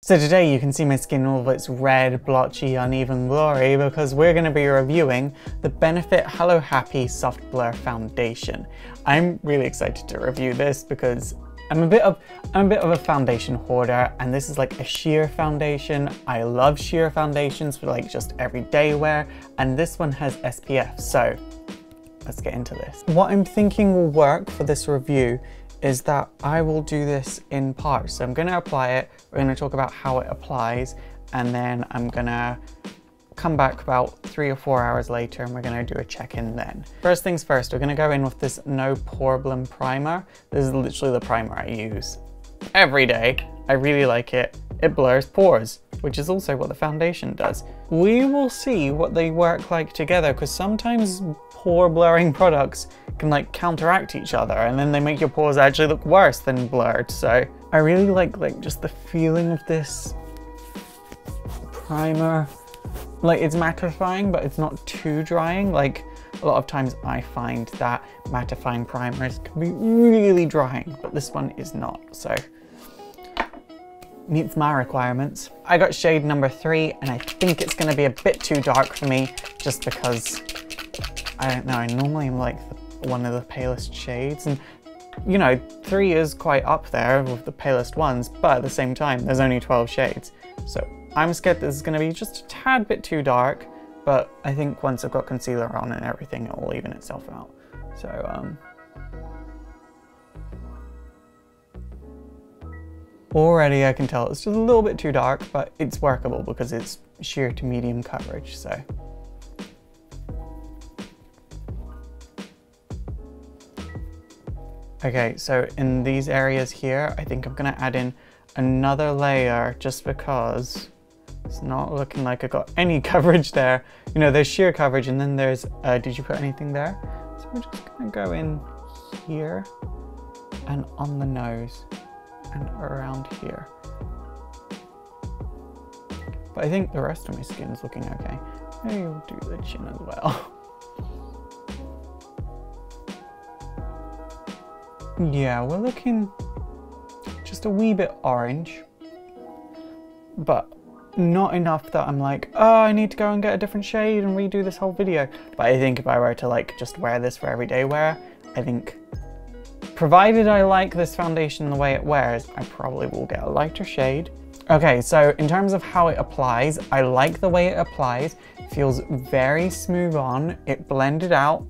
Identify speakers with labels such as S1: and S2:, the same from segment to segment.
S1: So today you can see my skin all of its red, blotchy, uneven glory because we're going to be reviewing the Benefit Hello Happy Soft Blur Foundation. I'm really excited to review this because I'm a bit of a foundation hoarder, and this is like a sheer foundation. I love sheer foundations for like just everyday wear, and this one has SPF, so let's get into this. What I'm thinking will work for this review is that I will do this in parts. So I'm going to apply it, we're going to talk about how it applies, and then I'm going to come back about 3 or 4 hours later and we're going to do a check-in then. First things first, we're going to go in with this No Poreblem primer. This is literally the primer I use every day. I really like it. It blurs pores, which is also what the foundation does. We will see what they work like together, because sometimes pore blurring products can like counteract each other and then they make your pores actually look worse than blurred. So I really like just the feeling of this primer. Like, it's mattifying, but it's not too drying. Like, a lot of times I find that mattifying primers can be really drying, but this one is not, so meets my requirements. I got shade number 3, and I think it's gonna be a bit too dark for me, just because, I don't know, I normally am like one of the palest shades, and you know, 3 is quite up there with the palest ones, but at the same time, there's only 12 shades. So I'm scared this is gonna be just a tad bit too dark, but I think once I've got concealer on and everything, it will even itself out. So, already I can tell it's just a little bit too dark, but it's workable because it's sheer to medium coverage, so. Okay, so in these areas here, I think I'm gonna add in another layer just because it's not looking like I got any coverage there. You know, there's sheer coverage and then there's, did you put anything there? So we're just gonna go in here and on the nose and around here. But I think the rest of my skin's looking okay. Maybe we'll do the chin as well. Yeah, we're looking just a wee bit orange, but not enough that I'm like, oh, I need to go and get a different shade and redo this whole video. But I think if I were to like just wear this for everyday wear, I think, provided I like this foundation the way it wears, I probably will get a lighter shade. Okay, so in terms of how it applies, I like the way it applies. It feels very smooth on. It blended out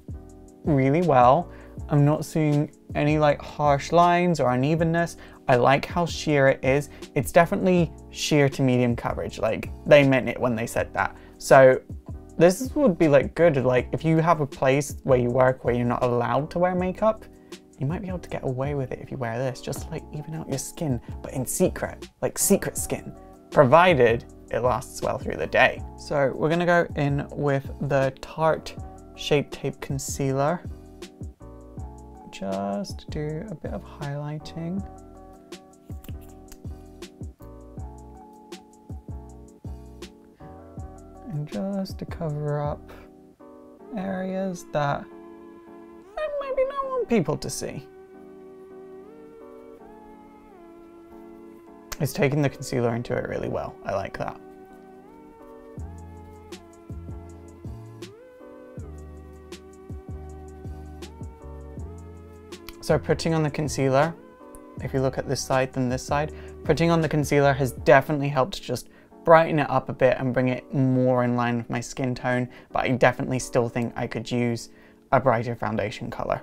S1: really well. I'm not seeing any like harsh lines or unevenness. I like how sheer it is. It's definitely sheer to medium coverage. Like, they meant it when they said that. So this would be like good, like if you have a place where you work where you're not allowed to wear makeup, you might be able to get away with it if you wear this, just to like even out your skin, but in secret, like secret skin, provided it lasts well through the day. So we're gonna go in with the Tarte Shape Tape Concealer. Just do a bit of highlighting. And just to cover up areas that I maybe not want people to see. It's taking the concealer into it really well. I like that. So putting on the concealer, if you look at this side then this side, putting on the concealer has definitely helped just brighten it up a bit and bring it more in line with my skin tone, but I definitely still think I could use a brighter foundation color.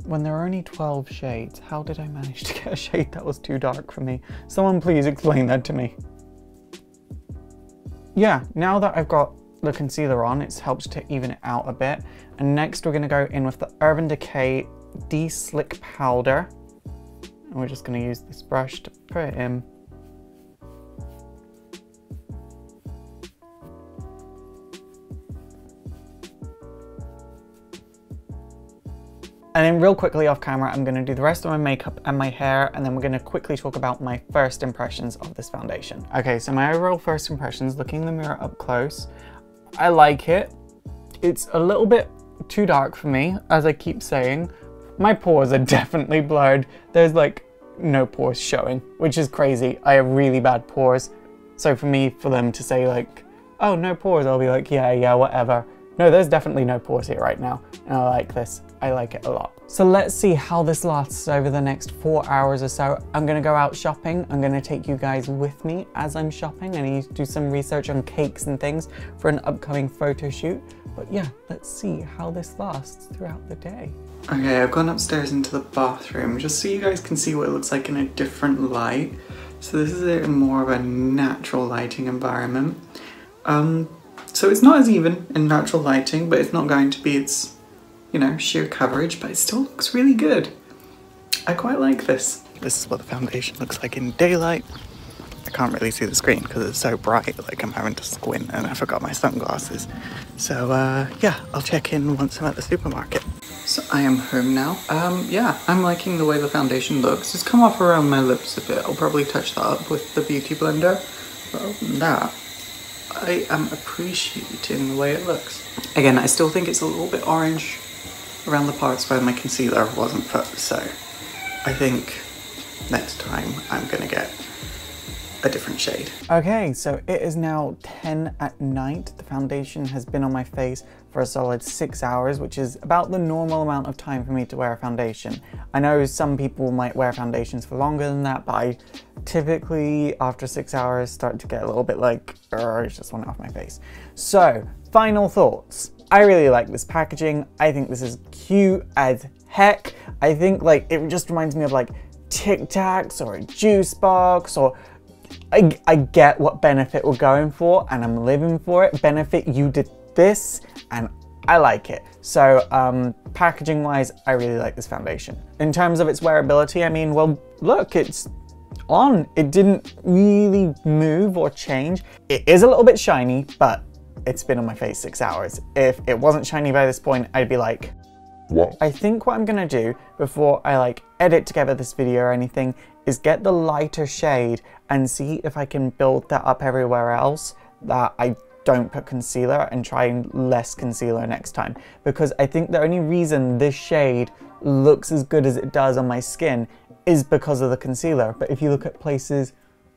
S1: When there are only 12 shades, how did I manage to get a shade that was too dark for me? Someone please explain that to me. Yeah, now that I've got the concealer on, it's helped to even it out a bit. And next we're gonna go in with the Urban Decay Deslick powder. And we're just gonna use this brush to put it in. And then real quickly off camera, I'm gonna do the rest of my makeup and my hair, and then we're gonna quickly talk about my first impressions of this foundation. Okay, so my overall first impressions, looking in the mirror up close, I like it. It's a little bit too dark for me, as I keep saying, My pores are definitely blurred. There's like no pores showing, which is crazy. I have really bad pores. So for them to say like, oh, no pores, I'll be like, yeah, whatever. No, there's definitely no pores here right now. And I like this. I like it a lot. So let's see how this lasts over the next 4 hours or so. I'm gonna go out shopping. I'm gonna take you guys with me as I'm shopping. I need to do some research on cakes and things for an upcoming photo shoot. But yeah, let's see how this lasts throughout the day. Okay, I've gone upstairs into the bathroom just so you guys can see what it looks like in a different light. So this is in more of a natural lighting environment. So it's not as even in natural lighting, but it's not going to be its, you know, sheer coverage, but it still looks really good. I quite like this. This is what the foundation looks like in daylight. I can't really see the screen because it's so bright, like I'm having to squint, and I forgot my sunglasses. So yeah, I'll check in once I'm at the supermarket. So I am home now. Yeah, I'm liking the way the foundation looks. It's come off around my lips a bit. I'll probably touch that up with the beauty blender. But other than that, I am appreciating the way it looks. Again, I still think it's a little bit orange around the parts where my concealer wasn't put, so I think next time I'm gonna get a different shade. Okay, so it is now 10 at night. The foundation has been on my face for a solid 6 hours, which is about the normal amount of time for me to wear a foundation. I know some people might wear foundations for longer than that, but I typically, after 6 hours, start to get a little bit like, I just want it off my face. So, final thoughts. I really like this packaging. I think this is cute as heck. I think like, it just reminds me of like Tic Tacs or a juice box, or I get what Benefit we're going for and I'm living for it. Benefit, you did this and I like it. So packaging wise, I really like this foundation. In terms of its wearability, I mean, well, look, it's on. It didn't really move or change. It is a little bit shiny, but it's been on my face 6 hours. If it wasn't shiny by this point, I'd be like, what? I think what I'm gonna do before I like edit together this video or anything is get the lighter shade and see if I can build that up everywhere else that I don't put concealer, and try less concealer next time. Because I think the only reason this shade looks as good as it does on my skin is because of the concealer. But if you look at places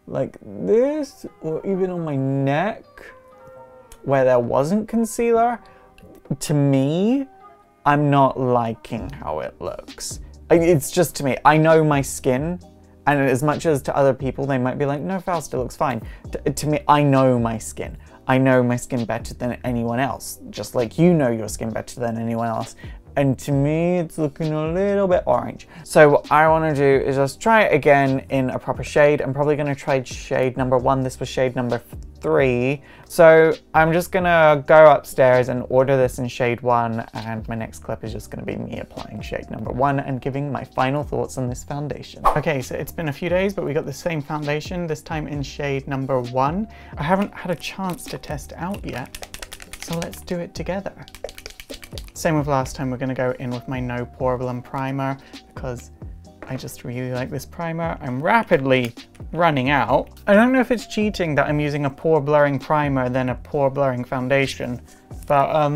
S1: like this, or even on my neck, where there wasn't concealer, to me, I'm not liking how it looks. It's just, to me, I know my skin, and as much as to other people, they might be like, no, Faust, it looks fine. To me, I know my skin. I know my skin better than anyone else, just like you know your skin better than anyone else. And to me, it's looking a little bit orange. So what I want to do is just try it again in a proper shade. I'm probably going to try shade number 1. This was shade number 3. So I'm just going to go upstairs and order this in shade 1. And my next clip is just going to be me applying shade number 1 and giving my final thoughts on this foundation. Okay, so it's been a few days, but we got the same foundation, this time in shade number 1. I haven't had a chance to test it out yet, so let's do it together. Same with last time, we're going to go in with my No Poreblem primer because I just really like this primer. I'm rapidly running out. I don't know if it's cheating that I'm using a pore blurring primer than a pore blurring foundation, but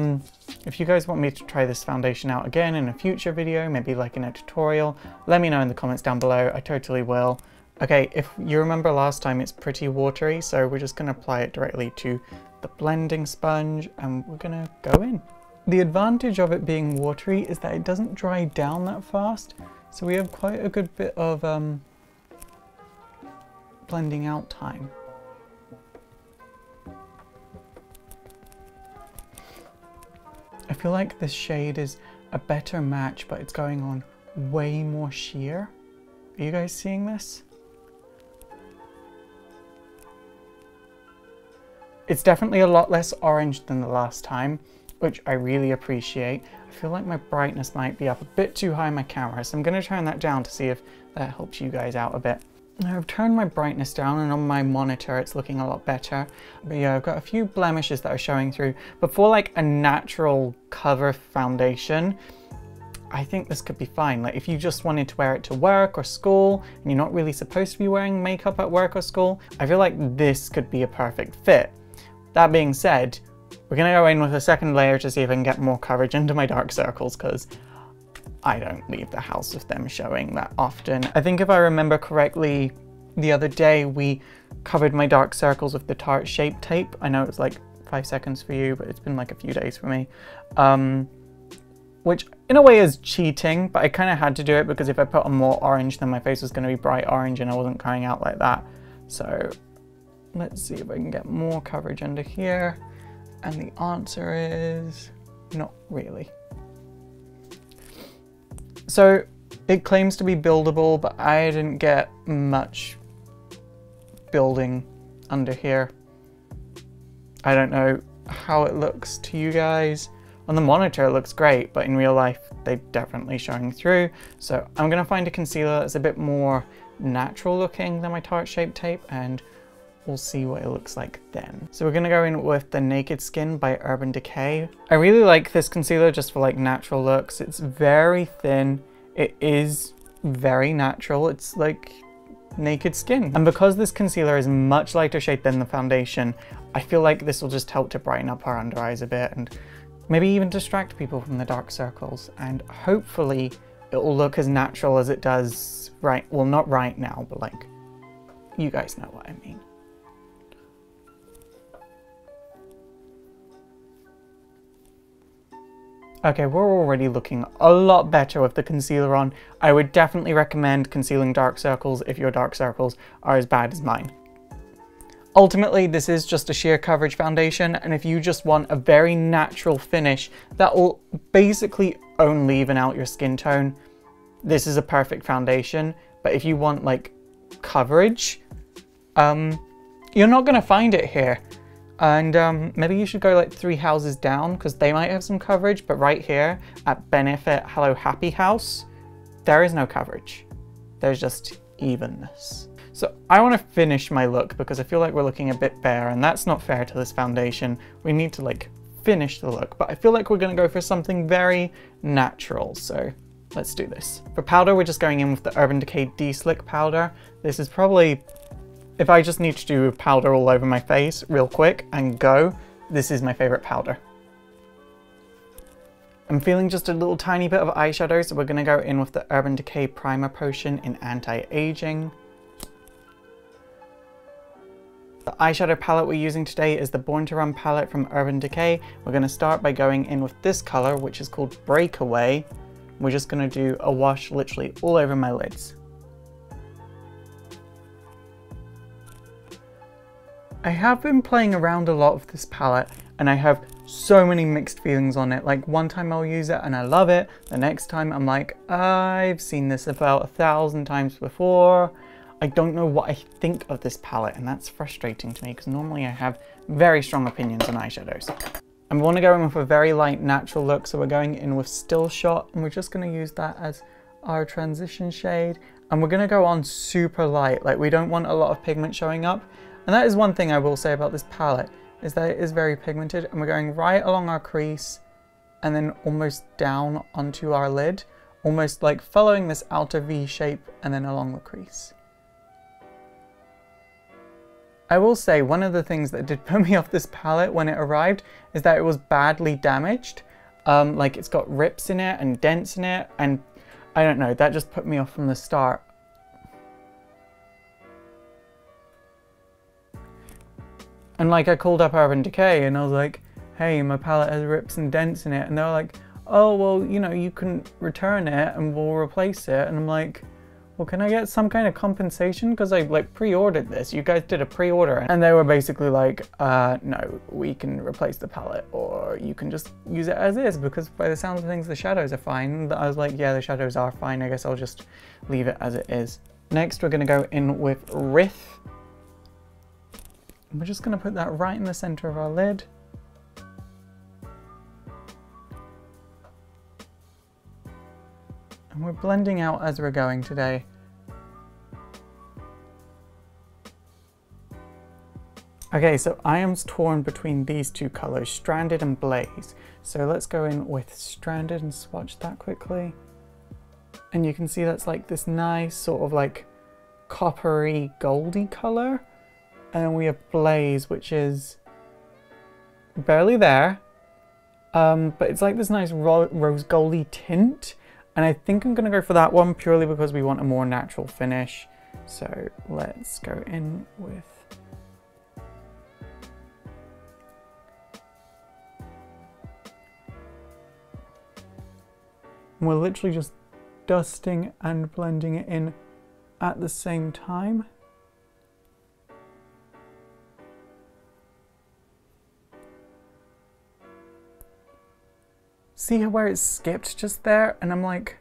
S1: if you guys want me to try this foundation out again in a future video, maybe like in a tutorial, let me know in the comments down below. I totally will. Okay, if you remember last time, it's pretty watery, so we're just going to apply it directly to the blending sponge and we're going to go in. The advantage of it being watery is that it doesn't dry down that fast, so we have quite a good bit of blending out time. I feel like this shade is a better match, but it's going on way more sheer. Are you guys seeing this? It's definitely a lot less orange than the last time, which I really appreciate. I feel like my brightness might be up a bit too high on my camera, so I'm going to turn that down to see if that helps you guys out a bit. Now I've turned my brightness down and on my monitor it's looking a lot better. But yeah, I've got a few blemishes that are showing through. But for like a natural cover foundation, I think this could be fine. Like if you just wanted to wear it to work or school and you're not really supposed to be wearing makeup at work or school, I feel like this could be a perfect fit. That being said, we're going to go in with a second layer to see if I can get more coverage into my dark circles, because I don't leave the house with them showing that often. I think if I remember correctly, the other day we covered my dark circles with the Tarte Shape Tape. I know it's like 5 seconds for you, but it's been like a few days for me. Which in a way is cheating, but I kind of had to do it because if I put on more orange, then my face was going to be bright orange and I wasn't crying out like that. So let's see if I can get more coverage under here. And the answer is not really. So it claims to be buildable, but I didn't get much building under here. I don't know how it looks to you guys. On the monitor it looks great, but in real life they're definitely showing through. So I'm gonna find a concealer that's a bit more natural looking than my Tarte Shape Tape, and we'll see what it looks like then. So we're gonna go in with the Naked Skin by Urban Decay. I really like this concealer just for like natural looks. It's very thin. It is very natural. It's like naked skin. And because this concealer is much lighter shade than the foundation, I feel like this will just help to brighten up our under eyes a bit and maybe even distract people from the dark circles. And hopefully it will look as natural as it does right, well, not right now, but like, you guys know what I mean. Okay, we're already looking a lot better with the concealer on. I would definitely recommend concealing dark circles if your dark circles are as bad as mine. Ultimately, this is just a sheer coverage foundation, and if you just want a very natural finish that will basically only even out your skin tone, this is a perfect foundation. But if you want like coverage, you're not gonna find it here. And maybe you should go like 3 houses down because they might have some coverage, but right here at Benefit Hello Happy House, there is no coverage. There's just evenness. So I want to finish my look because I feel like we're looking a bit bare, and that's not fair to this foundation. We need to like finish the look, but I feel like we're going to go for something very natural. So let's do this. For powder, we're just going in with the Urban Decay Deslick powder. This is probably, if I just need to do powder all over my face real quick and go, this is my favorite powder. I'm feeling just a little tiny bit of eyeshadow, so we're going to go in with the Urban Decay Primer Potion in Anti-Aging. The eyeshadow palette we're using today is the Born to Run palette from Urban Decay. We're going to start by going in with this color, which is called Breakaway. We're just going to do a wash literally all over my lids. I have been playing around a lot with this palette and I have so many mixed feelings on it. Like one time I'll use it and I love it. The next time I'm like, I've seen this about 1,000 times before. I don't know what I think of this palette, and that's frustrating to me because normally I have very strong opinions on eyeshadows. I want to go in with a very light natural look, so we're going in with Still Shot and we're just going to use that as our transition shade. And we're going to go on super light, like we don't want a lot of pigment showing up. And that is one thing I will say about this palette, is that it is very pigmented, and we're going right along our crease and then almost down onto our lid, almost like following this outer V shape and then along the crease. I will say one of the things that did put me off this palette when it arrived is that it was badly damaged. Like it's got rips in it and dents in it, and I don't know, that just put me off from the start. And like I called up Urban Decay and I was like, hey, my palette has rips and dents in it. And they were like, oh, well, you know, you can return it and we'll replace it. And I'm like, well, can I get some kind of compensation? Because I like pre-ordered this. You guys did a pre-order. And they were basically like, no, we can replace the palette or you can just use it as is, because by the sound of things, the shadows are fine. I was like, yeah, the shadows are fine. I guess I'll just leave it as it is. Next, we're gonna go in with Riff. We're just going to put that right in the center of our lid. And we're blending out as we're going today. Okay, so I am torn between these two colors, Stranded and Blaze. So let's go in with Stranded and swatch that quickly. And you can see that's like this nice sort of like coppery goldy color. And then we have Blaze, which is barely there, but it's like this nice rose goldy tint. And I think I'm going to go for that one purely because we want a more natural finish. So let's go in with... We're literally just dusting and blending it in at the same time. See where it skipped just there? And I'm like,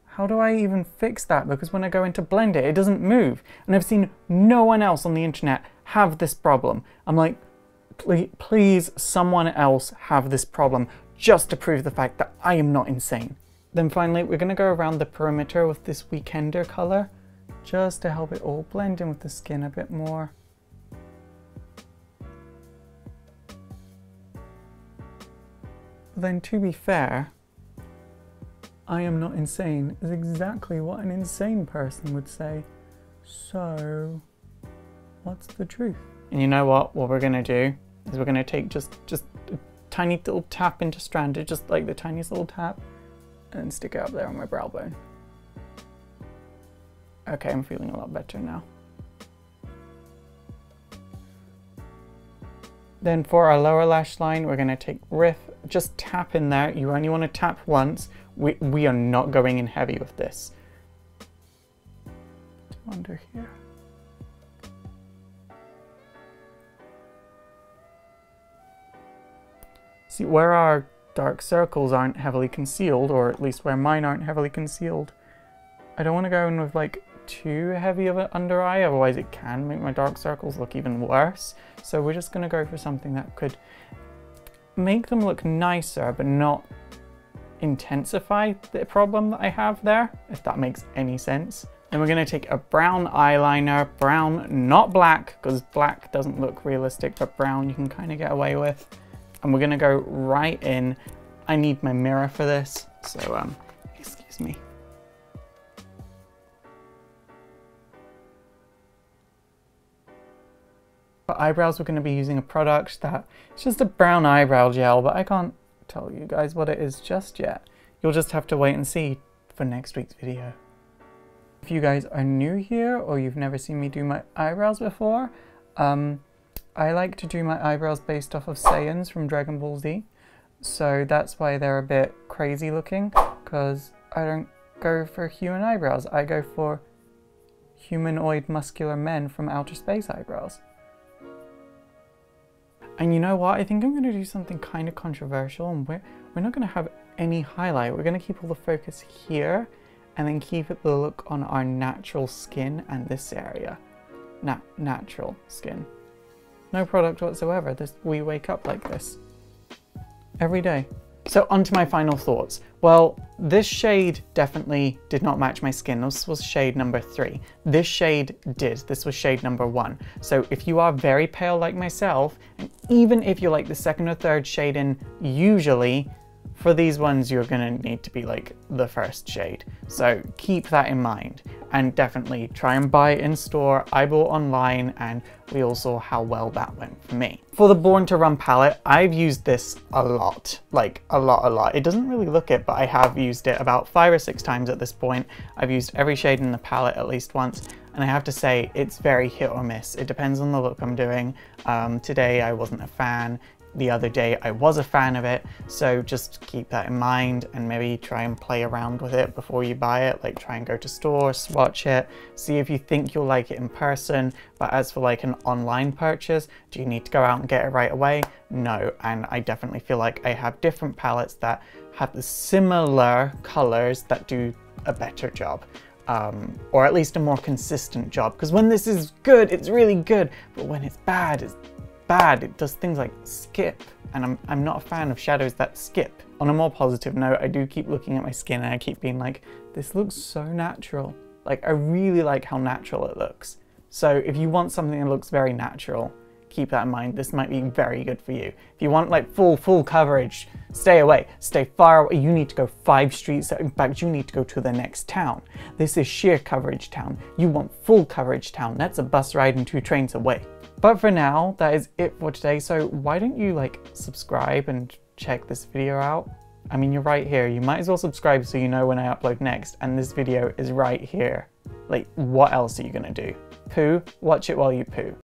S1: how do I even fix that? Because when I go in to blend it, it doesn't move. And I've seen no one else on the internet have this problem. I'm like, please someone else have this problem just to prove the fact that I am not insane. Then finally, we're going to go around the perimeter with this Weekender color, just to help it all blend in with the skin a bit more. But then to be fair, I am not insane is exactly what an insane person would say. So, what's the truth? And you know what? What we're going to do is we're going to take just a tiny little tap into Stranded, just like the tiniest little tap, and stick it up there on my brow bone. Okay, I'm feeling a lot better now. Then for our lower lash line, we're going to take Riff, just tap in there. You only want to tap once. We are not going in heavy with this. Under here. See, where our dark circles aren't heavily concealed, or at least where mine aren't heavily concealed, I don't want to go in with like too heavy of an under eye, otherwise it can make my dark circles look even worse. So we're just going to go for something that could make them look nicer but not intensify the problem that I have there, if that makes any sense. Then we're going to take a brown eyeliner, brown, not black, because black doesn't look realistic, but brown you can kind of get away with. And we're going to go right in. I need my mirror for this, so excuse me. For eyebrows, we're going to be using a product that it's just a brown eyebrow gel, but I can't tell you guys what it is just yet. You'll just have to wait and see for next week's video. If you guys are new here or you've never seen me do my eyebrows before, I like to do my eyebrows based off of Saiyans from Dragon Ball Z. So that's why they're a bit crazy looking, because I don't go for human eyebrows. I go for humanoid muscular men from outer space eyebrows. And you know what? I think I'm going to do something kind of controversial, and we're not going to have any highlight. We're going to keep all the focus here and then keep it the look on our natural skin and this area. Natural skin. No product whatsoever. We wake up like this every day. So onto my final thoughts. Well, this shade definitely did not match my skin. This was shade number 3. This shade did. This was shade number 1. So if you are very pale like myself, and even if you're like the 2nd or 3rd shade in, usually for these ones you're gonna need to be like the 1st shade. So keep that in mind, and definitely try and buy it in store. I bought online and we all saw how well that went for me. For the Born to Run palette, I've used this a lot, like a lot. It doesn't really look it, but I have used it about 5 or 6 times at this point. I've used every shade in the palette at least once, and I have to say it's very hit or miss. It depends on the look I'm doing. Today I wasn't a fan. The other day I was a fan of it, so just keep that in mind and maybe try and play around with it before you buy it. Like, try and go to stores, swatch it, see if you think you'll like it in person. But as for like an online purchase, do you need to go out and get it right away? No. And I definitely feel like I have different palettes that have the similar colors that do a better job. Or at least a more consistent job, because when this is good, it's really good, but when it's bad, it's bad. It does things like skip, and I'm not a fan of shadows that skip. On a more positive note, I do keep looking at my skin and I keep being like, this looks so natural. Like, I really like how natural it looks. So if you want something that looks very natural, keep that in mind. This might be very good for you. If you want like full coverage, stay away, stay far away. You need to go 5 streets. In fact, you need to go to the next town. This is sheer coverage town. You want full coverage town. That's a bus ride and 2 trains away. But for now, that is it for today. So why don't you like subscribe and check this video out? I mean, you're right here. You might as well subscribe so you know when I upload next, and this video is right here. Like, what else are you gonna do? Poo? Watch it while you poo.